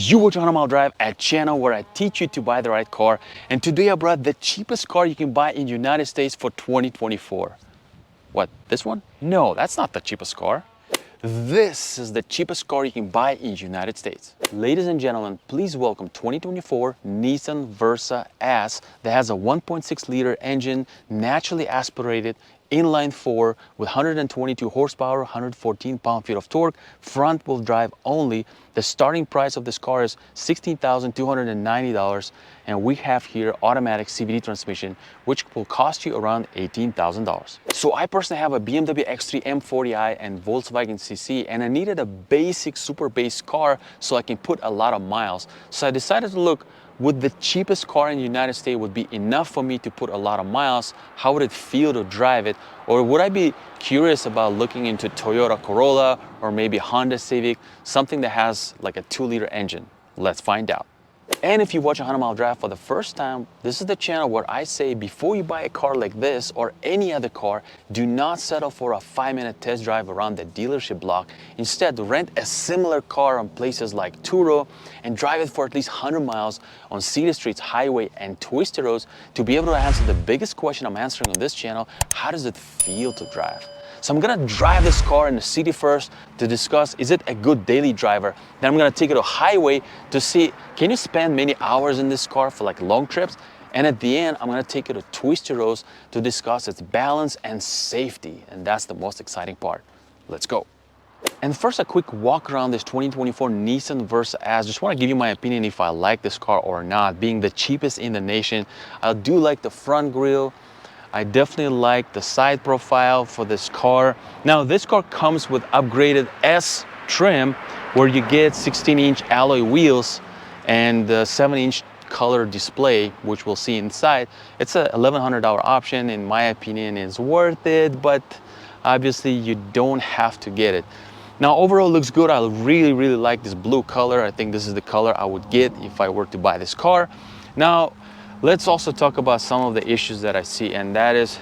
You watch 100 Mile Drive, a channel where I teach you to buy the right car. And today I brought the cheapest car you can buy in the United States for 2024. What, this one? No, that's not the cheapest car. This is the cheapest car you can buy in the United States. Ladies and gentlemen, please welcome 2024 Nissan Versa S that has a 1.6 liter engine, naturally aspirated, inline 4 with 122 horsepower, 114 pound-feet of torque, front-wheel drive only. The starting price of this car is $16,290, and we have here automatic CVT transmission, which will cost you around $18,000. So I personally have a BMW X3 M40i and Volkswagen CC, and I needed a basic, super base car so I can put a lot of miles. So I decided to look, would the cheapest car in the United States would be enough for me to put a lot of miles? How would it feel to drive it? Or would I be curious about looking into Toyota Corolla or maybe Honda Civic, something that has like a 2-liter engine? Let's find out. And if you watch 100 Mile Drive for the first time, this is the channel where I say before you buy a car like this or any other car, do not settle for a 5-minute test drive around the dealership block. Instead, rent a similar car on places like Turo and drive it for at least 100 miles on city streets, highway, and twisty roads to be able to answer the biggest question I'm answering on this channel: how does it feel to drive? So I'm gonna drive this car in the city first to discuss, is it a good daily driver? Then I'm gonna take it to a highway to see, can you spend many hours in this car for like long trips? And at the end, I'm gonna take it to twisty roads to discuss its balance and safety. And that's the most exciting part. Let's go. And first, a quick walk around this 2024 Nissan Versa S. Just wanna give you my opinion if I like this car or not. Being the cheapest in the nation, I do like the front grille. I definitely like the side profile for this car. Now, this car comes with upgraded S trim where you get 16-inch alloy wheels and the 7-inch color display, which we'll see inside. It's a $1,100 option. In my opinion, it's worth it, but obviously you don't have to get it. Now, overall, it looks good. I really like this blue color. I think this is the color I would get if I were to buy this car. Now, let's also talk about some of the issues that I see, and that is,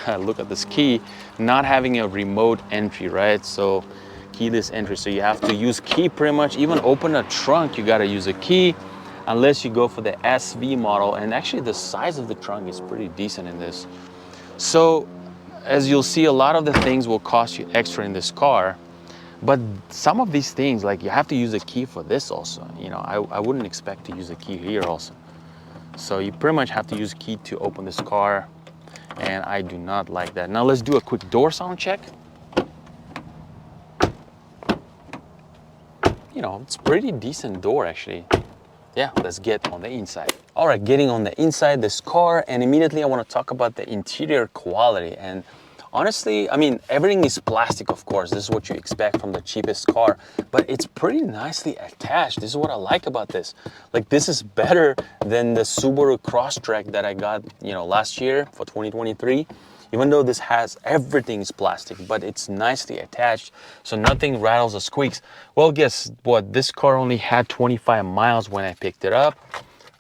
look at this key, not having a remote entry, right? So keyless entry, so you have to use key pretty much. Even open a trunk, you gotta use a key, unless you go for the SV model. And actually the size of the trunk is pretty decent in this. So as you'll see, a lot of the things will cost you extra in this car, but some of these things, like you have to use a key for this also. You know, I wouldn't expect to use a key here also. So you pretty much have to use a key to open this car, and I do not like that. Now let's do a quick door sound check. You know, it's pretty decent door actually. Yeah, let's get on the inside. All right, getting on the inside this car, and immediately I want to talk about the interior quality. And honestly, I mean, everything is plastic, of course. This is what you expect from the cheapest car, but it's pretty nicely attached. This is what I like about this. Like, this is better than the Subaru Crosstrek that I got, you know, last year for 2023. Even though this has everything is plastic, but it's nicely attached, so nothing rattles or squeaks. Well, guess what? This car only had 25 miles when I picked it up.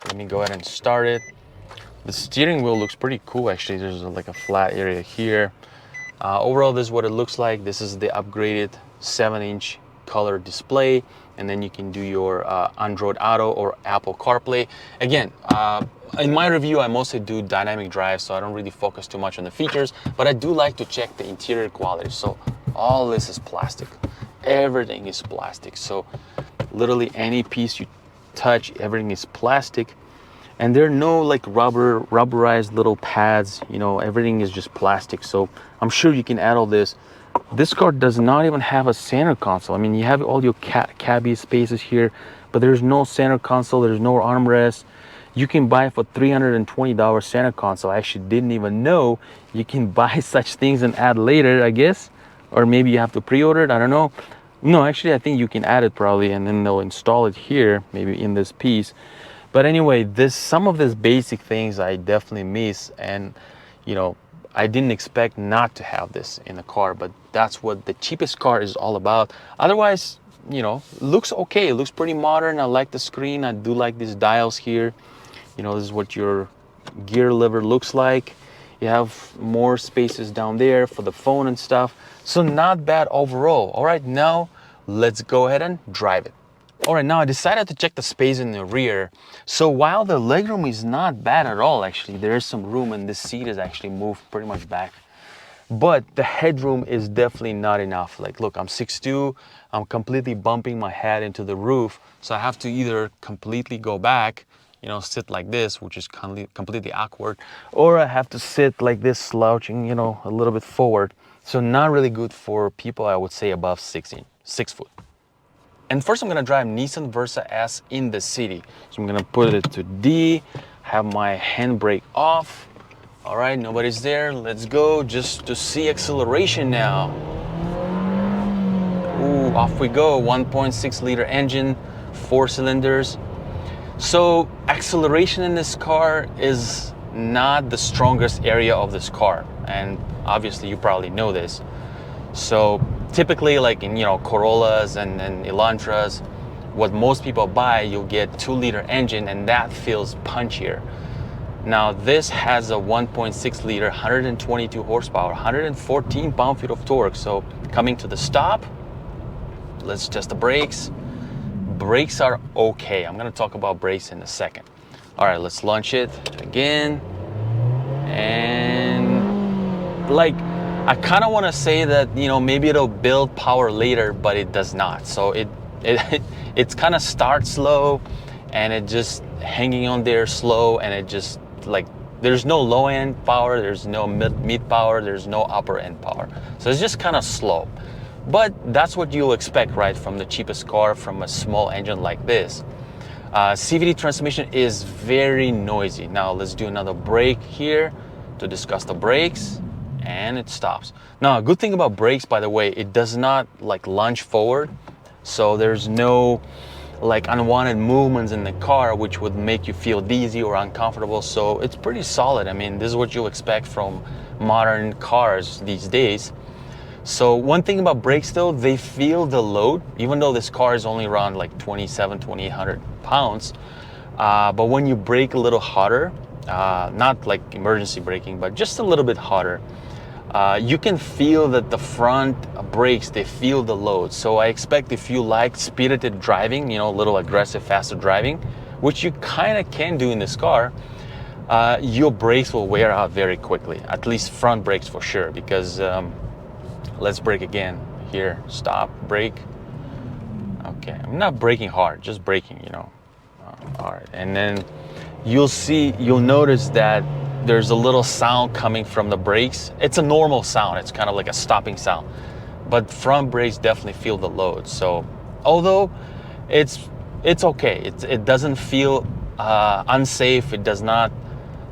Let me go ahead and start it. The steering wheel looks pretty cool, actually. There's like a flat area here. Overall, this is what it looks like. This is the upgraded 7-inch color display, and then you can do your Android Auto or Apple CarPlay. Again, in my review, I mostly do dynamic drive, so I don't really focus too much on the features, but I do like to check the interior quality. So all this is plastic. Everything is plastic. So literally any piece you touch, everything is plastic. And there are no like rubberized little pads, you know, everything is just plastic. So I'm sure you can add all this. This car does not even have a center console. I mean, you have all your cabby spaces here, but there's no center console, there's no armrest. You can buy for $320 center console. I actually didn't even know you can buy such things and add later, I guess. Or maybe you have to pre-order it, I don't know. No, actually, I think you can add it probably, and then they'll install it here, maybe in this piece. But anyway, some of these basic things I definitely miss, and you know, I didn't expect not to have this in a car, but that's what the cheapest car is all about. Otherwise, you know, it looks okay. It looks pretty modern. I like the screen. I do like these dials here. You know, this is what your gear lever looks like. You have more spaces down there for the phone and stuff. So not bad overall. All right, now let's go ahead and drive it. All right, now I decided to check the space in the rear. So while the legroom is not bad at all, actually, there is some room, and this seat is actually moved pretty much back. But the headroom is definitely not enough. Like, look, I'm 6'2", I'm completely bumping my head into the roof. So I have to either completely go back, you know, sit like this, which is completely awkward, or I have to sit like this, slouching, you know, a little bit forward. So not really good for people, I would say, above 6 foot. And first I'm gonna drive Nissan Versa S in the city. So I'm gonna put it to D, have my handbrake off. All right, nobody's there. Let's go just to see acceleration now. Ooh, off we go. 1.6 liter engine, 4 cylinders. So acceleration in this car is not the strongest area of this car. And obviously you probably know this. So typically, like in, you know, Corollas and Elantras, what most people buy, you'll get 2 liter engine, and that feels punchier. Now this has a 1.6 liter, 122 horsepower, 114 pound-feet of torque. So coming to the stop, let's test the brakes. Brakes are okay. I'm gonna talk about brakes in a second. All right, let's launch it again. And like, I kind of want to say that, you know, maybe it'll build power later, but it does not. So it's kind of starts slow, and it just hanging on there slow, and it just like, there's no low end power, there's no mid power, there's no upper end power. So it's just kind of slow. But that's what you'll expect, right, from the cheapest car, from a small engine like this. CVT transmission is very noisy. Now let's do another brake here to discuss the brakes. And it stops. Now, a good thing about brakes, by the way, it does not like lunge forward. So there's no like unwanted movements in the car which would make you feel dizzy or uncomfortable. So it's pretty solid. I mean, this is what you'll expect from modern cars these days. So one thing about brakes though, they feel the load, even though this car is only around like 2,800 pounds. But when you brake a little harder, not like emergency braking, but just a little bit harder, you can feel that the front brakes, they feel the load. So I expect if you like spirited driving, you know, a little aggressive, faster driving, which you kind of can do in this car, your brakes will wear out very quickly, at least front brakes for sure, because let's brake again here. Stop, brake. Okay, I'm not braking hard, just braking, you know. All right, and then you'll notice that there's a little sound coming from the brakes. It's a normal sound. It's kind of like a stopping sound, but front brakes definitely feel the load. So although it's okay, it doesn't feel unsafe. It does not,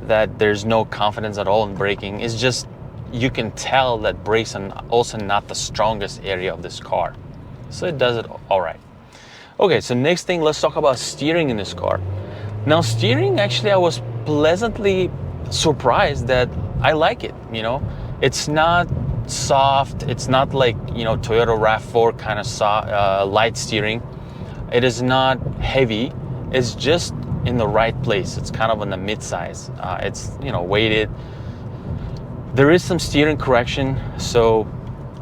that there's no confidence at all in braking. It's just, you can tell that brakes are also not the strongest area of this car. So it does it all right. Okay, so next thing, let's talk about steering in this car. Now steering, actually, I was pleasantly surprised that I like it. You know, it's not soft. It's not like, you know, Toyota RAV4 kind of soft, light steering. It is not heavy. It's just in the right place. It's kind of on the mid-size. It's, you know, weighted. There is some steering correction, so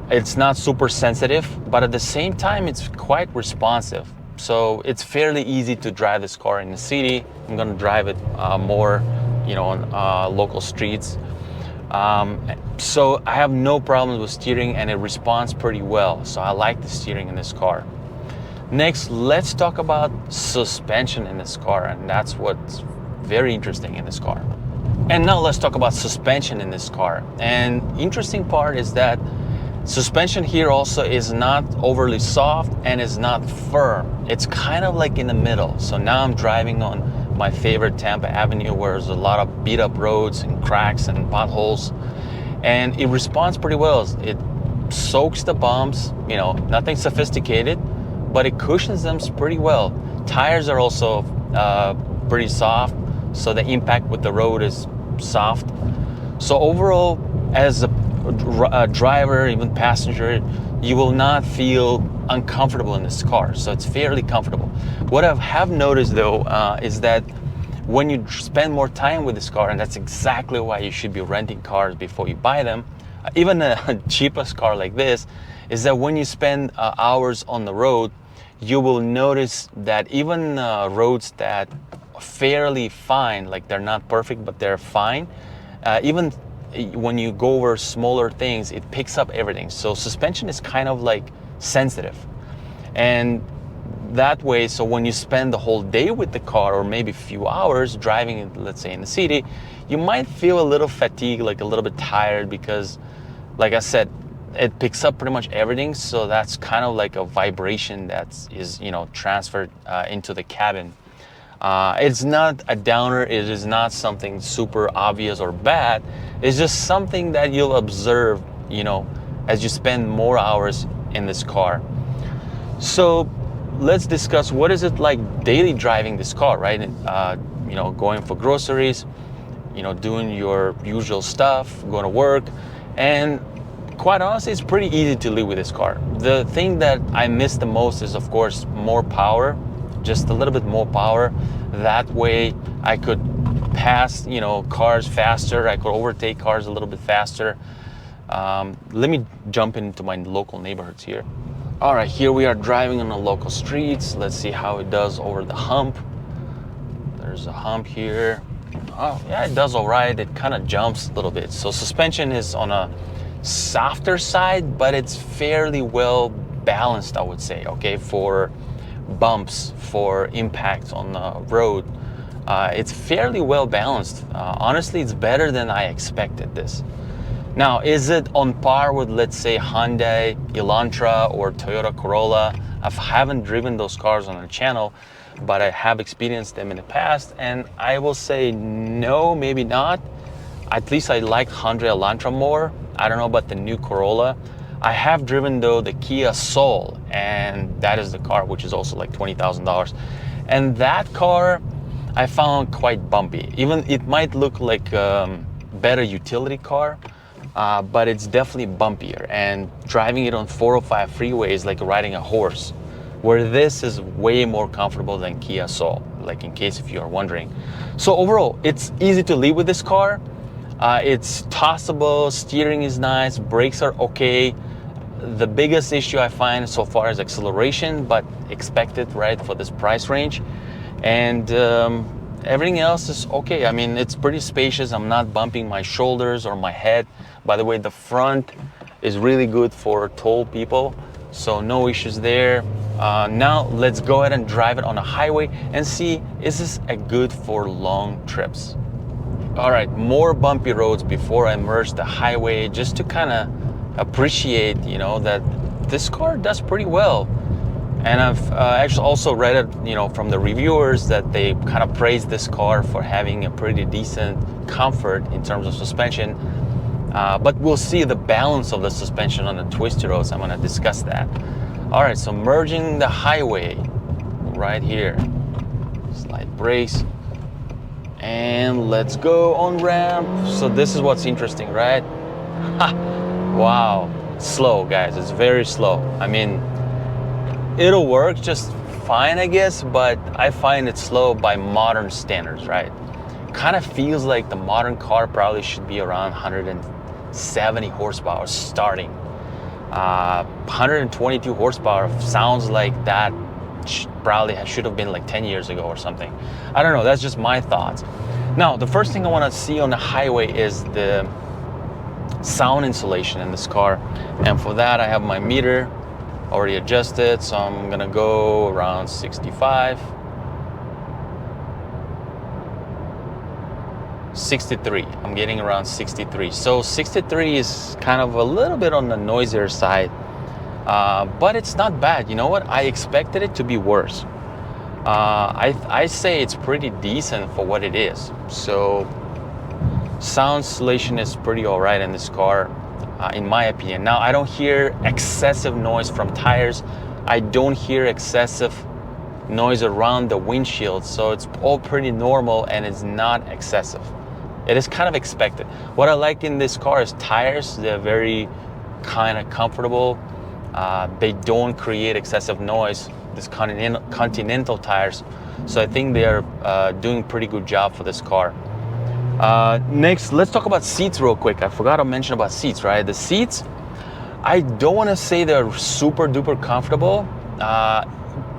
it's not super sensitive, but at the same time, it's quite responsive. So it's fairly easy to drive this car in the city. I'm gonna drive it more, you know, on local streets. So I have no problems with steering, and it responds pretty well. So I like the steering in this car. Next, let's talk about suspension in this car, and that's what's very interesting in this car. And now let's talk about suspension in this car. And interesting part is that suspension here also is not overly soft and is not firm. It's kind of like in the middle. So now I'm driving on my favorite Tampa Avenue, where there's a lot of beat up roads and cracks and potholes, and it responds pretty well. It soaks the bumps, you know, nothing sophisticated, but it cushions them pretty well. Tires are also pretty soft, so the impact with the road is soft. So overall, as a driver, even passenger, you will not feel uncomfortable in this car. So it's fairly comfortable. What I have noticed though is that when you spend more time with this car, and that's exactly why you should be renting cars before you buy them, even a cheapest car like this, is that when you spend hours on the road, you will notice that even roads that are fairly fine, like they're not perfect, but they're fine, even when you go over smaller things, it picks up everything. So suspension is kind of like sensitive. And that way, so when you spend the whole day with the car, or maybe a few hours driving, let's say in the city, you might feel a little fatigued, like a little bit tired, because like I said, it picks up pretty much everything. So that's kind of like a vibration that is, you know, transferred into the cabin. It's not a downer. It is not something super obvious or bad. It's just something that you'll observe, you know, as you spend more hours in this car. So let's discuss what is it like daily driving this car, right? You know, going for groceries, you know, doing your usual stuff, going to work. And quite honestly, it's pretty easy to live with this car. The thing that I miss the most is, of course, more power, just a little bit more power. That way I could pass, you know, cars faster. I could overtake cars a little bit faster. Let me jump into my local neighborhoods here. All right, here we are driving on the local streets. Let's see how it does over the hump. There's a hump here. Oh, yeah, it does all right. It kind of jumps a little bit. So suspension is on a softer side, but it's fairly well balanced, I would say, okay, for bumps, for impacts on the road. It's fairly well balanced. Honestly, it's better than I expected this. Now, is it on par with, let's say, Hyundai Elantra or Toyota Corolla? I haven't driven those cars on the channel, but I have experienced them in the past, and I will say no, maybe not. At least I like Hyundai Elantra more. I don't know about the new Corolla. I have driven, though, the Kia Soul, and that is the car, which is also like $20,000. And that car I found quite bumpy. Even it might look like a better utility car, but it's definitely bumpier, and driving it on 405 freeway is like riding a horse, where this is way more comfortable than Kia Soul, like in case if you are wondering. So overall, it's easy to live with this car. It's tossable, steering is nice, brakes are okay. The biggest issue I find so far is acceleration, but expected, right, for this price range. And everything else is okay. I mean, it's pretty spacious. I'm not bumping my shoulders or my head. By the way, the front is really good for tall people, so no issues there. Now let's go ahead and drive it on a highway and see, is this a good for long trips? All right, more bumpy roads before I merge the highway, just to kind of appreciate, you know, that this car does pretty well. And I've actually also read it, you know, from the reviewers that they kind of praise this car for having a pretty decent comfort in terms of suspension. But we'll see the balance of the suspension on the twisty roads. I'm going to discuss that. All right, so merging the highway right here. Slide brakes. And let's go on ramp. So this is what's interesting, right? Wow, slow, guys. It's very slow. I mean, it'll work just fine, I guess, but I find it slow by modern standards, right? Kind of feels like the modern car probably should be around 170 horsepower starting. 122 horsepower sounds like that probably should have been like 10 years ago or something. I don't know, that's just my thoughts. Now, the first thing I want to see on the highway is the sound insulation in this car. And for that, I have my meter already adjusted, so I'm gonna go around 65. 63, I'm getting around 63. So 63 is kind of a little bit on the noisier side, but it's not bad. You know what? I expected it to be worse. I say it's pretty decent for what it is. So sound insulation is pretty all right in this car, in my opinion. Now, I don't hear excessive noise from tires. I don't hear excessive noise around the windshield, so it's all pretty normal and it's not excessive. It is kind of expected. What I like in this car is tires. They're very kind of comfortable. They don't create excessive noise, these Continental tires. So I think they are doing a pretty good job for this car. Next, let's talk about seats real quick. I forgot to mention about seats, right? The seats, I don't want to say they're super duper comfortable,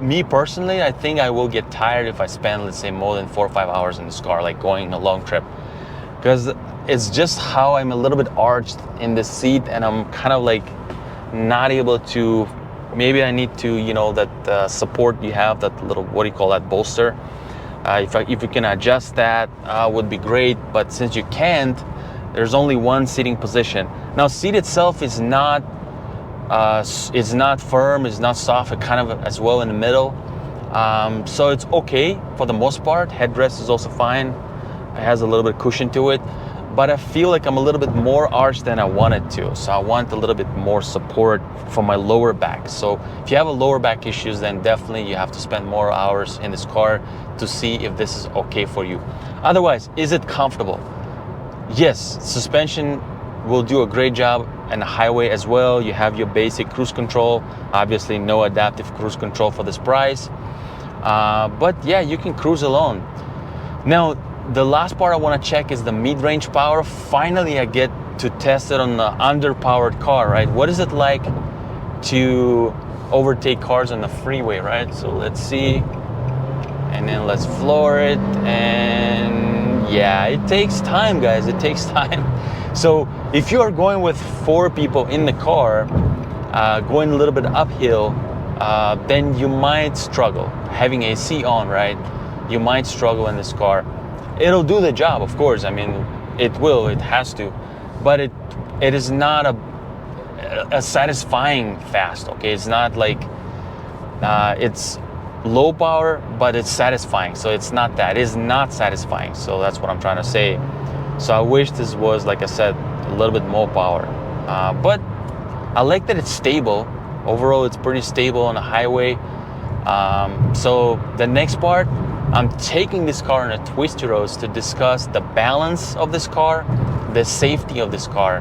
me personally, I think I will get tired if I spend, let's say, more than 4 or 5 hours in this car, like going a long trip, because it's just how I'm a little bit arched in the seat, and I'm kind of like not able to. Maybe I need to, you know, that support you have, that little, what do you call that, bolster. If you can adjust that, would be great. But since you can't, there's only one seating position. Now, seat itself is not firm, it's not soft, it kind of as well in the middle. So it's okay for the most part. Headrest is also fine. It has a little bit of cushion to it. But I feel like I'm a little bit more arched than I wanted to. So I want a little bit more support for my lower back. So if you have a lower back issues, then definitely you have to spend more hours in this car to see if this is okay for you. Otherwise, is it comfortable? Yes, suspension will do a great job on the highway as well. You have your basic cruise control. Obviously no adaptive cruise control for this price. But yeah, you can cruise alone. Now, the last part I want to check is the mid-range power. Finally, I get to test it on the underpowered car, right? What is it like to overtake cars on the freeway, right? So let's see. And then let's floor it. And yeah, it takes time, guys. It takes time. So if you are going with 4 people in the car, going a little bit uphill, then you might struggle. Having AC on, right? You might struggle in this car. It'll do the job, of course. I mean, it will, it has to, but it is not a satisfying fast, okay? It's not like, it's low power, but it's satisfying. So it's not that, it is not satisfying. So that's what I'm trying to say. So I wish this was, like I said, a little bit more power. But I like that it's stable. Overall, it's pretty stable on the highway. So the next part, I'm taking this car on a twisty roads to discuss the balance of this car, the safety of this car,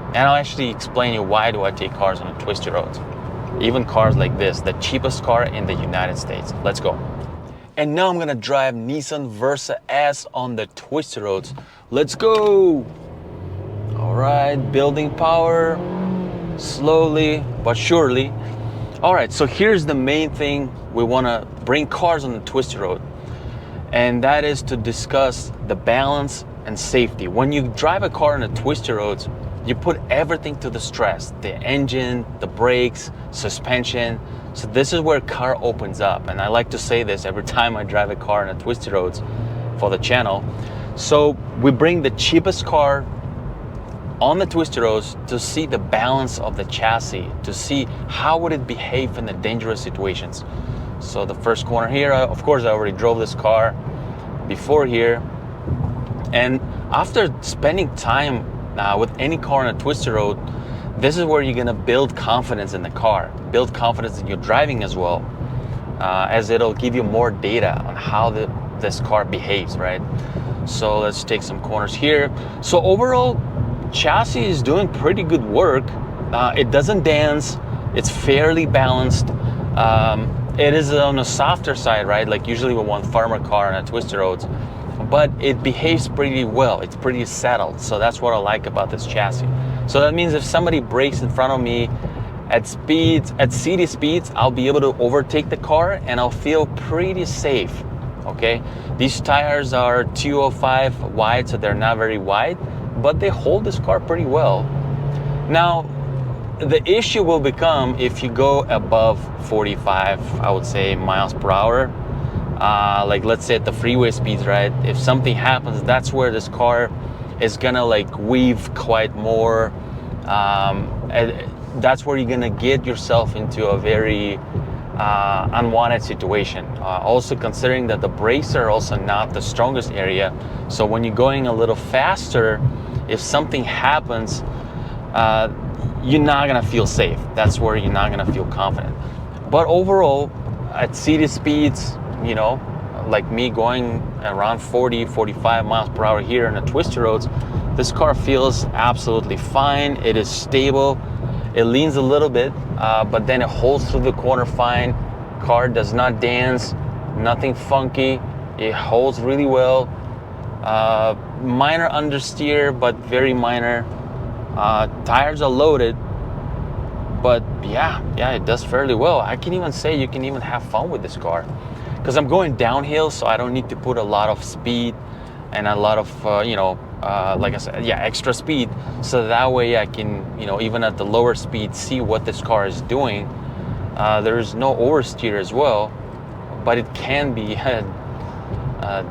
and I'll actually explain you why do I take cars on a twisty roads. Even cars like this, the cheapest car in the United States. Let's go. And now I'm gonna drive Nissan Versa S on the twisty roads. Let's go. All right, building power, slowly but surely. All right, so here's the main thing. We want to bring cars on the twisty road, and that is to discuss the balance and safety. When you drive a car on the twisty roads, you put everything to the stress, the engine, the brakes, suspension. So this is where car opens up, and I like to say this every time I drive a car on the twisty roads for the channel. So we bring the cheapest car on the twisty roads to see the balance of the chassis, to see how would it behave in the dangerous situations. So the first corner here, of course, I already drove this car before here. And after spending time with any car on a twisty road, this is where you're gonna build confidence in the car, build confidence in your driving as well, as it'll give you more data on how this car behaves, right? So let's take some corners here. So overall, chassis is doing pretty good work. It doesn't dance, it's fairly balanced. It is on the softer side, right? Like usually we want farmer car on a twisty roads, but it behaves pretty well. It's pretty settled. So that's what I like about this chassis. So that means if somebody brakes in front of me at city speeds, I'll be able to overtake the car and I'll feel pretty safe, okay? These tires are 205 wide, so they're not very wide, but they hold this car pretty well. Now, the issue will become if you go above 45, I would say, miles per hour. Like let's say at the freeway speeds, right? If something happens, that's where this car is gonna like weave quite more. That's where you're gonna get yourself into a very unwanted situation. Also considering that the brakes are also not the strongest area. So when you're going a little faster, if something happens, you're not gonna feel safe. That's where you're not gonna feel confident. But overall, at city speeds, you know, like me going around 40, 45 miles per hour here on the twisty roads, this car feels absolutely fine. It is stable. It leans a little bit, but then it holds through the corner fine. Car does not dance, nothing funky. It holds really well. Minor understeer, but very minor. Tires are loaded, But yeah, it does fairly well. I can even say you can even have fun with this car, because I'm going downhill, so I don't need to put a lot of speed and a lot of like I said, yeah, extra speed, so that way I can, even at the lower speed, see what this car is doing. There's no oversteer as well, but it can be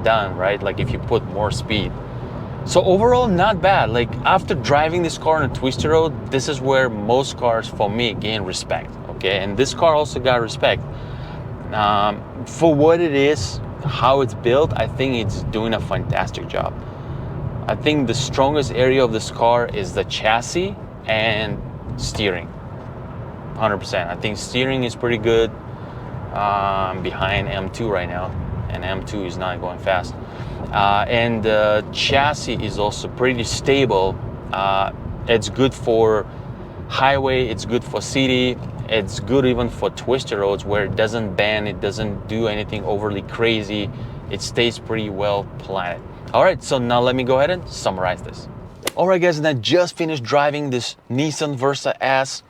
done, right? Like if you put more speed. So overall, not bad. Like after driving this car on a twisty road, this is where most cars for me gain respect, okay? And this car also got respect. For what it is, how it's built, I think it's doing a fantastic job. I think the strongest area of this car is the chassis and steering, 100%. I think steering is pretty good. Behind M2 right now, and M2 is not going fast. And the chassis is also pretty stable. It's good for highway, it's good for city, it's good even for twisty roads where it doesn't bend, it doesn't do anything overly crazy. It stays pretty well planted. All right, so now let me go ahead and summarize this. All right, guys, and I just finished driving this Nissan Versa S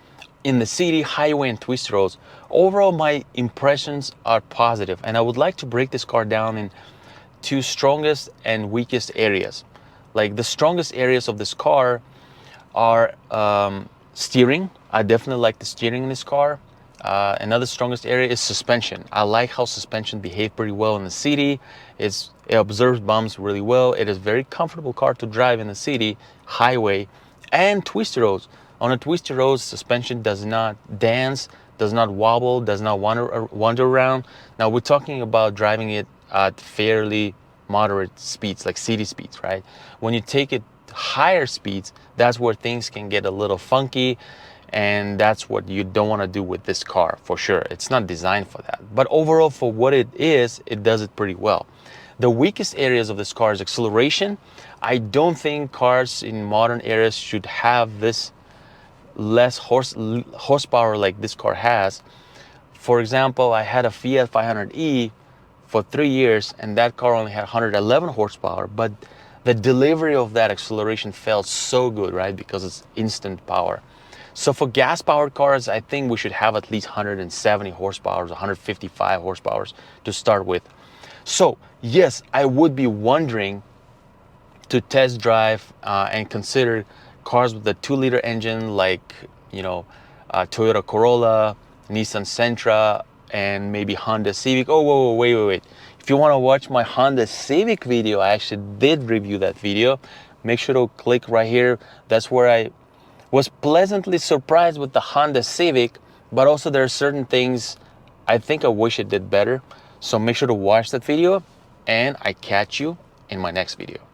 in the city, highway, and twisty roads. Overall, my impressions are positive, and I would like to break this car down in two strongest and weakest areas. Like the strongest areas of this car are steering. I definitely like the steering in this car. Another strongest area is suspension. I like how suspension behaves pretty well in the city. It observes bumps really well. It is a very comfortable car to drive in the city, highway, and twisty roads. On a twisty road, suspension does not dance, does not wobble, does not wander around. Now we're talking about driving it at fairly moderate speeds, like city speeds, right? When you take it higher speeds, that's where things can get a little funky, and that's what you don't want to do with this car for sure. It's not designed for that. But overall, for what it is, it does it pretty well. The weakest areas of this car is acceleration. I don't think cars in modern eras should have this less horsepower like this car has. For example, I had a Fiat 500e for 3 years, and that car only had 111 horsepower, but the delivery of that acceleration felt so good, right? Because it's instant power. So for gas powered cars, I think we should have at least 170 horsepower, 155 horsepower to start with. So yes, I would be wondering to test drive and consider cars with a 2-liter engine, like Toyota Corolla, Nissan Sentra, and maybe Honda Civic. Oh, whoa, wait. If you want to watch my Honda Civic video, I actually did review that video. Make sure to click right here. That's where I was pleasantly surprised with the Honda Civic, but also there are certain things I think I wish it did better. So make sure to watch that video, and I catch you in my next video.